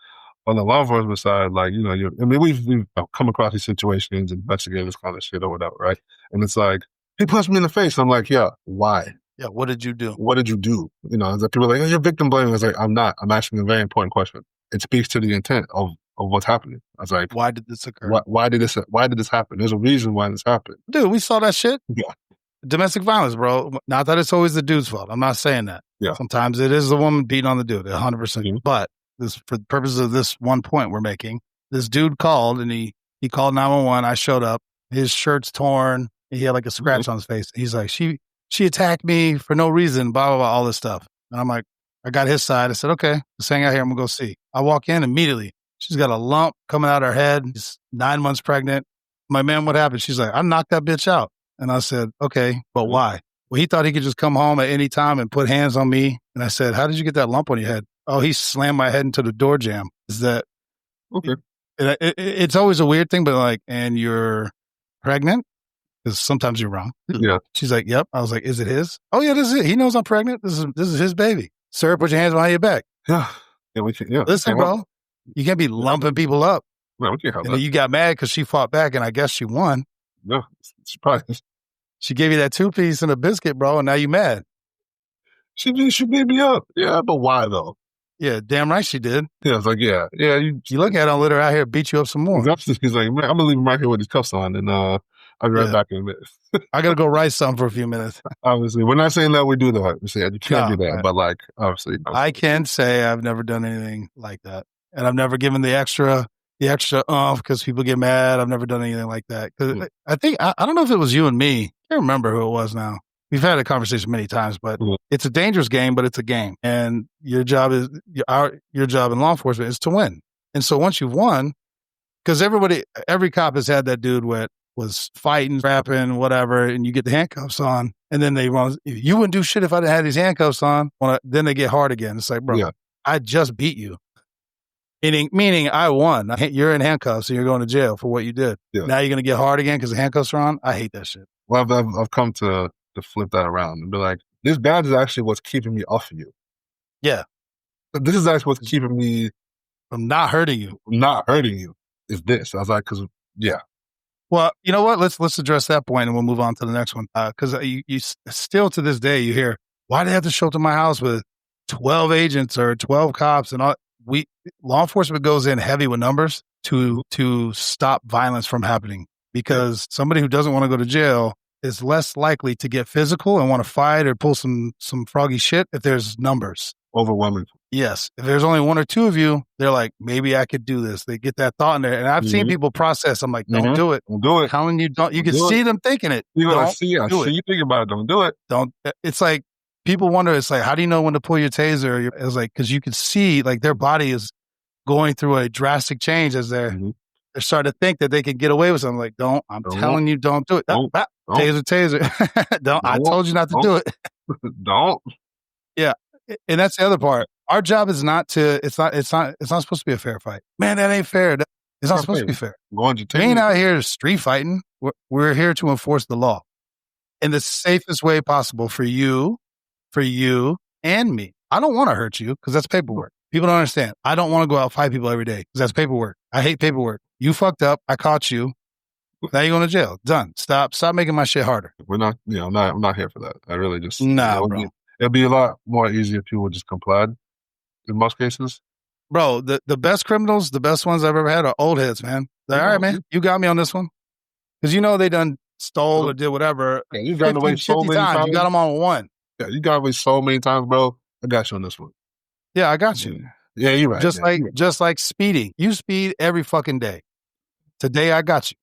law enforcement side, like, you know, we've come across these situations and investigated this kind of shit or whatever, right? And it's like, he punched me in the face. I'm like, yeah, why? Yeah, what did you do? What did you do? You know, it's like people are like, oh, you're victim blaming. I was like, I'm not. I'm asking a very important question. It speaks to the intent of what's happening. I was like, why did this occur? Why did this happen? There's a reason why this happened. Dude, we saw that shit. Yeah. Domestic violence, bro. Not that it's always the dude's fault. I'm not saying that. Yeah. Sometimes it is the woman beating on the dude, 100%. Mm-hmm. But for the purposes of this one point we're making, this dude called and he called 911. I showed up. His shirt's torn. He had like a scratch on his face. He's like, she attacked me for no reason, blah, blah, blah, all this stuff. And I'm like, I got his side. I said, okay, let's hang out here. I'm going to go see. I walk in immediately. She's got a lump coming out her head. She's 9 months pregnant. My man, what happened? She's like, I knocked that bitch out. And I said, okay, but why? Well, he thought he could just come home at any time and put hands on me. And I said, how did you get that lump on your head? Oh, he slammed my head into the door jamb. Is that okay? It's always a weird thing, but like, and you're pregnant? Because sometimes you're wrong. Yeah. She's like, yep. I was like, is it his? Oh yeah, this is it. He knows I'm pregnant. This is his baby. Sir, put your hands behind your back. Yeah. Yeah. Listen, bro, you can't be lumping people up. No, we can't have and that. You got mad because she fought back, and I guess she won. No, surprise. She gave you that 2-piece and a biscuit, bro, and now you mad. She beat me up. Yeah, but why though? Yeah, damn right she did. Yeah, I was like, yeah. You look at her and let her out here beat you up some more. He's like, man, I'm gonna leave him right here with his cuffs on, and I'll be right back in a minute. I gotta go write something for a few minminutes. Obviously, we're not saying that we do that. We say you can't do that, right. But like, obviously, I can say I've never done anything like that, and I've never given the extra because people get mad. I've never done anything like that. Because I think I don't know if it was you and me. I can't remember who it was now. We've had a conversation many times, but it's a dangerous game, but it's a game. And your job in law enforcement is to win. And so once you've won, because every cop has had that dude was fighting, rapping, whatever, and you get the handcuffs on, and then they run, you wouldn't do shit if I didn't have these handcuffs on. Then they get hard again. It's like, bro, I just beat you. Meaning I won. You're in handcuffs and you're going to jail for what you did. Yeah. Now you're going to get hard again because the handcuffs are on? I hate that shit. Well, I've come to flip that around and be like, this badge is actually what's keeping me off of you. Yeah. This is actually what's keeping me from not hurting you. Is this. I was like, because, yeah. Well, you know what? Let's address that point and we'll move on to the next one. Because you still to this day, you hear, why do they have to show up to my house with 12 agents or 12 cops and all? Law enforcement goes in heavy with numbers to stop violence from happening because somebody who doesn't want to go to jail is less likely to get physical and want to fight or pull some froggy shit if there's numbers. Overwhelming. Yes. If there's only 1 or 2 of you, they're like, maybe I could do this. They get that thought in there. And I've seen people process. I'm like, don't do it. Don't do it. Telling you don't. You can see them thinking it. I see you thinking about it. Don't do it. Don't. It's like, people wonder, it's like, how do you know when to pull your taser? It's like, because you can see, like, their body is going through a drastic change as they're starting to think that they can get away with something. Like, I'm telling you, don't do it. Taser. I told you not to do it. Don't. Yeah. And that's the other part. Our job is not to. It's not supposed to be a fair fight. Man, that ain't fair. It's not supposed to be fair. We ain't out here street fighting. We're here to enforce the law in the safest way possible for you and me. I don't want to hurt you because that's paperwork. People don't understand. I don't want to go out and fight people every day because that's paperwork. I hate paperwork. You fucked up. I caught you. Now you're going to jail. Done. Stop making my shit harder. We're not, I'm not here for that. I really just, bro. It'll be a lot more easier if people just complied in most cases. Bro, the best criminals, the best ones I've ever had are old heads, man. Like, all right, man, you got me on this one. Because they done stole or did whatever. Yeah, you got away so many times. You got them on one. Yeah, you got away so many times, bro. I got you on this one. Yeah, I got you. Yeah, you're right. Just like speeding. You speed every fucking day. Today I got you.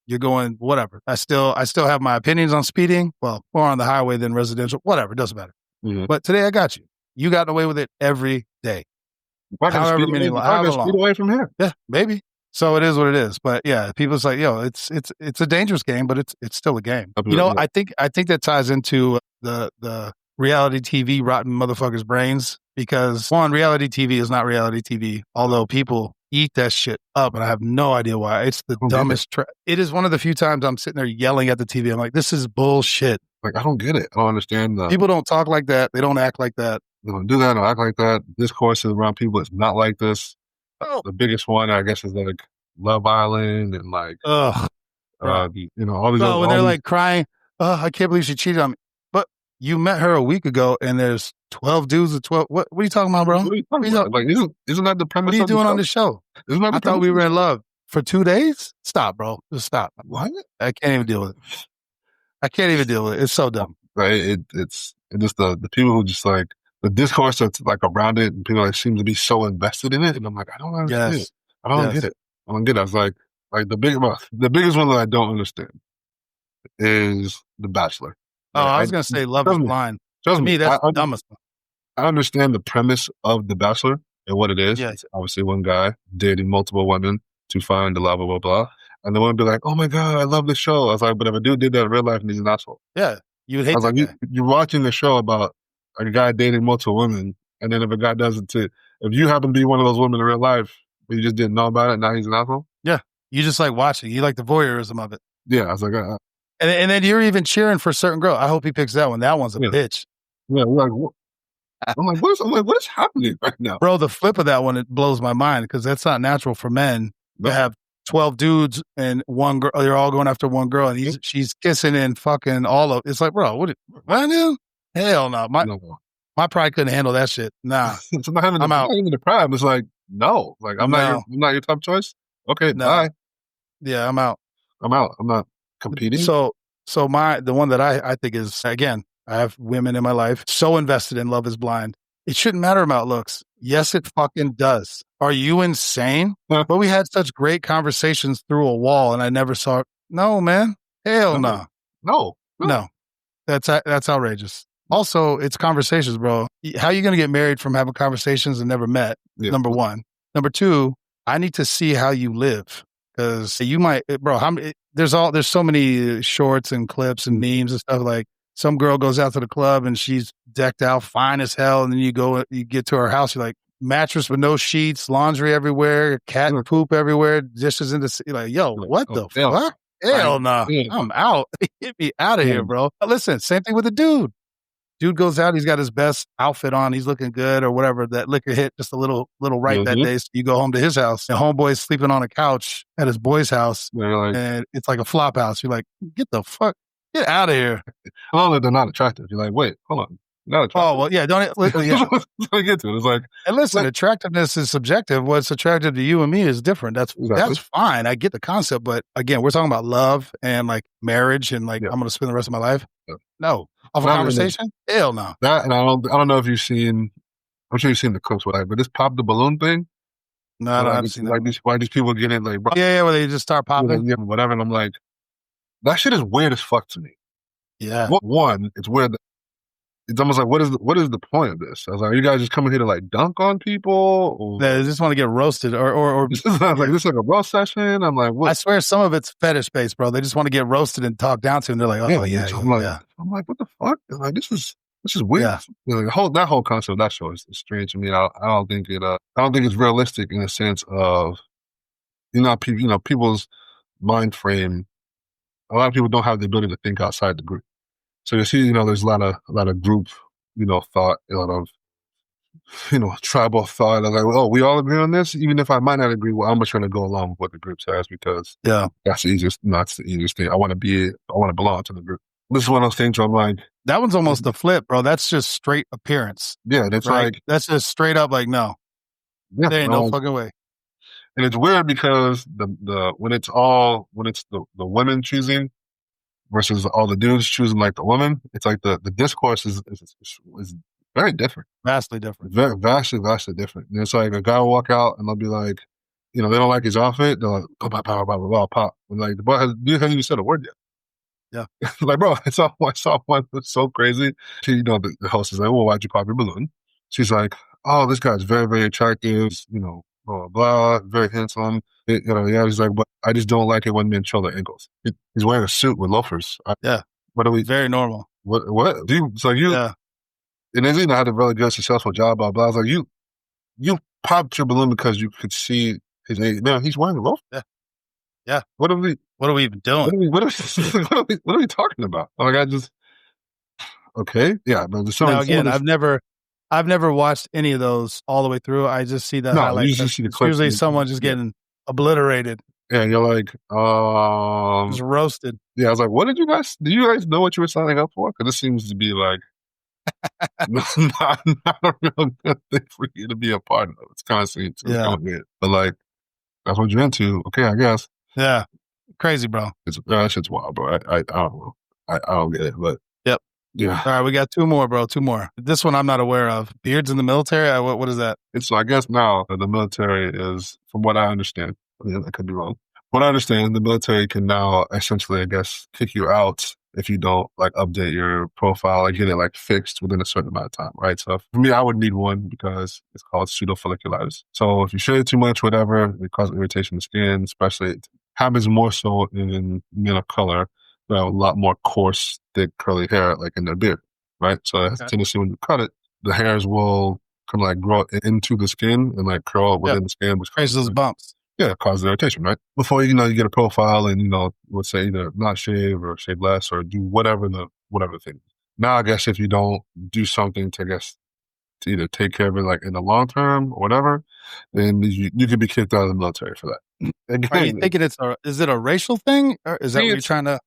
You're going whatever. I still have my opinions on speeding. Well, more on the highway than residential. Whatever, it doesn't matter. Mm-hmm. But today I got you. You got away with it every day. However many, speed away from here. Yeah, maybe. So it is what it is. But yeah, people's like, it's a dangerous game, but it's still a game. I think that ties into the reality TV rotten motherfuckers' brains because one, reality TV is not reality TV, although people eat that shit up, and I have no idea why. It's the dumbest. It is one of the few times I'm sitting there yelling at the TV. I'm like, this is bullshit. Like, I don't get it. I don't understand. People don't talk like that. They don't act like that. They don't do that. They don't act like that. Discourse around people is not like this. The biggest one, I guess, is like Love Island and like, all these. When they're like crying, I can't believe she cheated on me. But you met her a week ago, and there's 12 dudes at 12. What are you talking about, bro? What are you talking about? Like, isn't that the premise? What are you doing on the show? I thought we were in love for 2 days. Stop, bro. Just stop. What? I can't even deal with it. It's so dumb. Right? It's just the people who just like the discourse that's like around it, and people like seem to be so invested in it, and I'm like, I don't understand. Yes. I don't get it. I don't get it. I was like the biggest one that I don't understand is The Bachelor. Oh, I was gonna say Love is Blind. Trust me, that's the dumbest one. I understand the premise of The Bachelor and what it is. Yeah. It's obviously one guy dating multiple women to find the blah, blah, blah, blah. And the woman be like, oh my God, I love this show. I was like, but if a dude did that in real life, and he's an asshole. Yeah. You would hate that guy. You're watching the show about a guy dating multiple women, and then if a guy does it if you happen to be one of those women in real life, but you just didn't know about it, now he's an asshole? Yeah. You just like watching. You like the voyeurism of it. Yeah. I was like, and then you're even cheering for a certain girl. I hope he picks that one. That one's a bitch. Yeah. I'm like, what is happening right now? Bro, the flip of that one, it blows my mind because that's not natural for men to have 12 dudes and one girl. They're all going after one girl, and she's kissing and fucking all of. It's like, bro, what I do? Hell no. My pride couldn't handle that shit. Nah, I'm out. Not even the pride. It's like, no, like I'm not your top choice. Okay, bye. Yeah, I'm out. I'm not competing. So the one that I think is, again, I have women in my life so invested in Love is Blind. It shouldn't matter about looks. Yes, it fucking does. Are you insane? But we had such great conversations through a wall, and I never saw it. No, man. Hell no. No. That's outrageous. Also, it's conversations, bro. How are you going to get married from having conversations and never met? Yeah. Number one. Number two, I need to see how you live. Because you might, bro, there's so many shorts and clips and memes and stuff. Like, some girl goes out to the club and she's decked out fine as hell. And then you get to her house, you're like, mattress with no sheets, laundry everywhere, cat poop everywhere, dishes in the, you're like, yo, what the fuck? Hell no. I'm out. Get me out of here, bro. Listen, same thing with the dude. Dude goes out, he's got his best outfit on, he's looking good or whatever. That liquor hit just a little right that day. So you go home to his house, and homeboy's sleeping on a couch at his boy's house, and it's like a flop house. You're like, get out of here. I don't know if they're not attractive. You're like, wait, hold on. Not attractive. Oh, well, yeah, don't yeah. Get to it. It's like, and listen, attractiveness is subjective. What's attractive to you and me is different. That's fine. I get the concept, but again, we're talking about love and like marriage and like I'm going to spend the rest of my life. Yeah. No. Of a conversation? Hell no. That, and I don't know if you've seen, I'm sure you've seen the clips, but this pop the balloon thing. No, I haven't seen that. Why these people get in like, bro, yeah, where they just start popping. Yeah, whatever. And I'm like, that shit is weird as fuck to me. Yeah. One, it's weird. It's almost like, what is the point of this? I was like, are you guys just coming here to like dunk on people? Or they just want to get roasted or this is like a roast session. I'm like, what? I swear some of it's fetish based, bro. They just want to get roasted and talked down to, and they're like, oh yeah. I'm like, what the fuck? Like, this is which is weird. Yeah. You know, that whole concept of that show is strange to me. I don't think I don't think it's realistic in the sense of people's mind frame. A lot of people don't have the ability to think outside the group. So you see, there's a lot of group, thought, a lot of tribal thought. Like, oh, we all agree on this, even if I might not agree. Well, I'm just going to go along with what the group says because that's the easiest. That's the easiest thing. I want to belong to the group. This is one of those things where I'm like, that one's almost a flip, bro. That's just straight appearance. Yeah, that's right? That's just straight up like, no, there ain't no fucking way. And it's weird because when it's the women choosing versus all the dudes choosing like the women, it's like the discourse is very different. Vastly different. Very vastly different. And it's like a guy will walk out and they'll be like, they don't like his outfit. They're like, oh, blah, blah, blah, blah, blah, pop. And like, the boy hasn't even said a word yet. Yeah. Like, bro, I saw one that's so crazy. The host is like, well, why'd you pop your balloon? She's like, oh, this guy's very, very attractive, blah, blah, blah, very handsome. He's like, but I just don't like it when men show their ankles. He's wearing a suit with loafers. What are we? Very normal. What? It's like you. Yeah. And then had a really good, successful job, blah, blah. I was like, you popped your balloon because you could see his age. Man, he's wearing a loafer. Yeah. What are we even doing? What are we talking about? Like, okay. Yeah. But now, again, I've never watched any of those all the way through. I just see the highlights. It's usually someone just getting obliterated. Yeah, and you're like, just roasted. Yeah, I was like, do you guys know what you were signing up for? Because this seems to be like not a real good thing for you to be a part of. It's kind of seems weird. But like, that's what you're into. Okay, I guess. Yeah. Crazy, bro. That shit's wild, bro. I don't know. I don't get it, but yep. Yeah. All right, we got two more, bro. Two more. This one I'm not aware of. Beards in the military? What is that? I guess now the military is, from what I understand, I could be wrong. What I understand, the military can now essentially, I guess, kick you out if you don't like update your profile, like get it like fixed within a certain amount of time, right? So for me, I would need one because it's called pseudofolliculitis. So if you shave too much, whatever, it causes irritation of the skin, especially it happens more so in men of color. They have a lot more coarse, thick, curly hair, like in their beard, right? So it has a tendency when you cut it, the hairs will kind of like grow into the skin and like curl within the skin, which creates those bumps. Yeah, it causes irritation, right? Before you get a profile and let's say either not shave or shave less or do whatever the thing. Now I guess if you don't do something to either take care of it like in the long term or whatever, then you could be kicked out of the military for that. Again, are you thinking is it a racial thing? Or is that what you're trying to?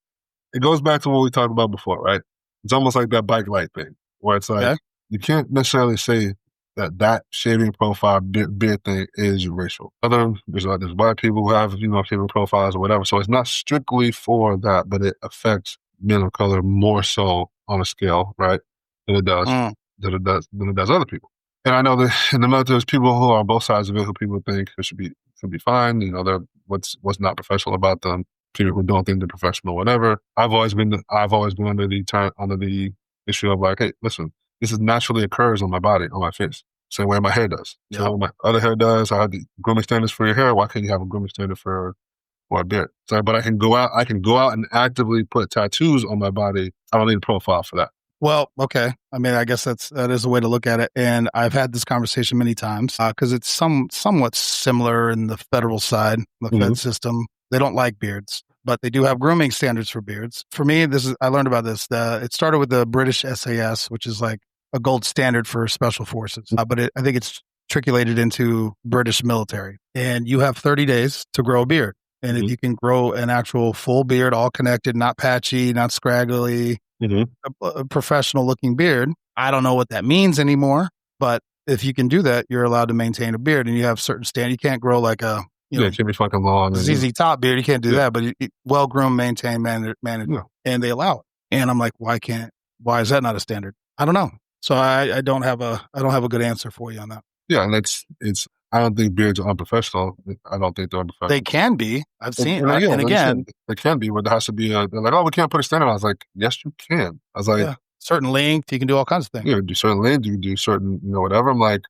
It goes back to what we talked about before, right? It's almost like that bike light thing where it's like you can't necessarily say that shaving profile beard thing is racial. There's white people who have shaving profiles or whatever, so it's not strictly for that, but it affects men of color more so on a scale, right? Than it does other people. And I know that in the military, there's people who are on both sides of it who people think it should be fine. They're what's not professional about them. People who don't think they're professional, whatever. I've always been under the issue of like, hey, listen, this is naturally occurs on my body, on my face. Same way my hair does. Yep. So my other hair does. I have the grooming standards for your hair. Why can't you have a grooming standard for a beard? So, but I can go out and actively put tattoos on my body. I don't need a profile for that. Well, okay. I mean, I guess that is a way to look at it. And I've had this conversation many times because it's somewhat similar in the federal side, the Fed system. They don't like beards, but they do have grooming standards for beards. For me, I learned about this. It started with the British SAS, which is like a gold standard for special forces. But I think it's triculated into British military. And you have 30 days to grow a beard. And if you can grow an actual full beard, all connected, not patchy, not scraggly, a professional looking beard, I don't know what that means anymore. But if you can do that, you're allowed to maintain a beard and you have certain standards. You can't grow like a it can be fucking long. ZZ Top beard. You can't do that, but well groomed, maintained, managed, and they allow it. And I'm like, why is that not a standard? I don't know. So I don't have a good answer for you on that. Yeah, and it's. I don't think beards are unprofessional. I don't think they're unprofessional. They can be. I've seen. And again, they can be, but there has to be. They're like, oh, we can't put a standard. I was like, yes, you can. I was like, certain length. You can do all kinds of things. You do certain length. You can do certain, whatever. I'm like,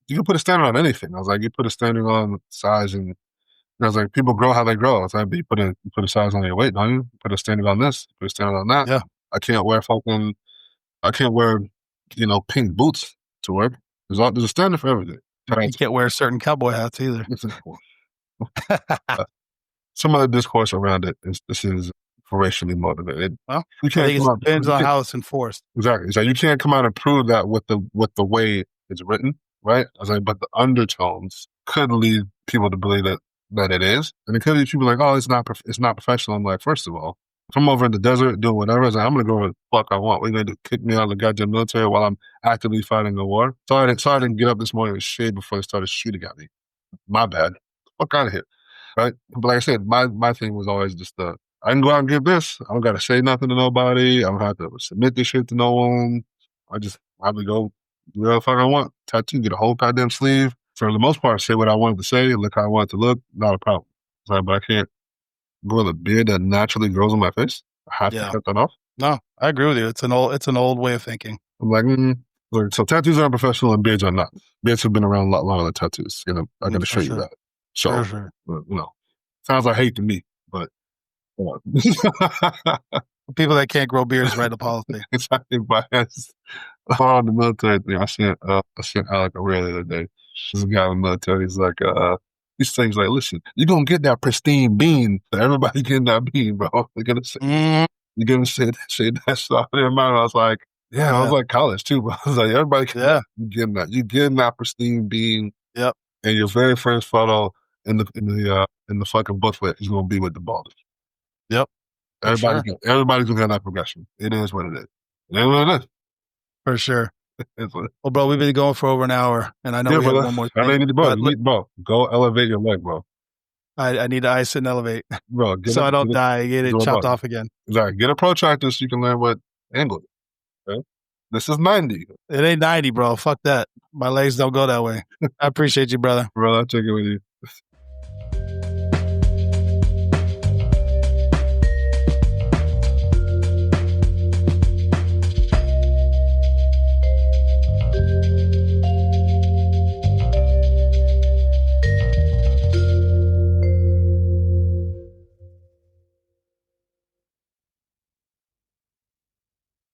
you can put a standard on anything. I was like, you put a standard on size, and I was like, people grow how they grow. I was like, but you put a size on your weight, don't you? Put a standard on this. Put a standard on that. Yeah. I can't wear pink boots to work. There's a standard for everything. You can't wear certain cowboy hats either. Some of the discourse around it this is racially motivated. Well, I think it depends on how it's enforced. Exactly. So you can't come out and prove that with the way it's written, right? I was like, but the undertones could lead people to believe that it is, and it could lead people like, oh, it's not professional. I'm like, first of all, if I'm over in the desert doing whatever, I'm gonna go where the fuck I want. What are you gonna do? Kick me out of the goddamn military while I'm actively fighting a war? Sorry, I didn't get up this morning and shave before they started shooting at me. My bad. Fuck out of here. Right? But like I said, my thing was always just I can go out and get this. I don't gotta say nothing to nobody. I don't have to submit this shit to no one. I just probably go do whatever the fuck I want. Tattoo, get a whole goddamn sleeve. For the most part, say what I wanted to say, look how I wanted to look, not a problem. Sorry, but I can't grow the beard that naturally grows on my face. I have to cut that off. No, I agree with you. It's an old way of thinking. I'm like, so tattoos are professional and beards are not. Beards have been around a lot longer than tattoos. I'm going to show you that. So, sounds like hate to me, but people that can't grow beards write a policy. Exactly. But on the military thing, I sent Alec a reel the other day. This guy in the military, he's like, these things like, listen, you're going to get that pristine bean. Everybody getting that bean, bro. You're going to say that stuff in their mind. I was like, I was like college too, bro. I was like, everybody getting that. You getting that pristine bean. Yep. And your very first photo in the fucking booklet is going to be with the balding. Yep. Everybody's going to have that progression. It is what it is. It is what it is. For sure. Well, bro, we've been going for over an hour, and I know we have one more thing. Bro, go elevate your leg, bro. I need to ice and elevate, bro, so I don't die. Get it chopped off again. Exactly. Get a protractor so you can learn what angle. Okay? This is 90. It ain't 90, bro. Fuck that. My legs don't go that way. I appreciate you, brother. Bro, I'll check it with you.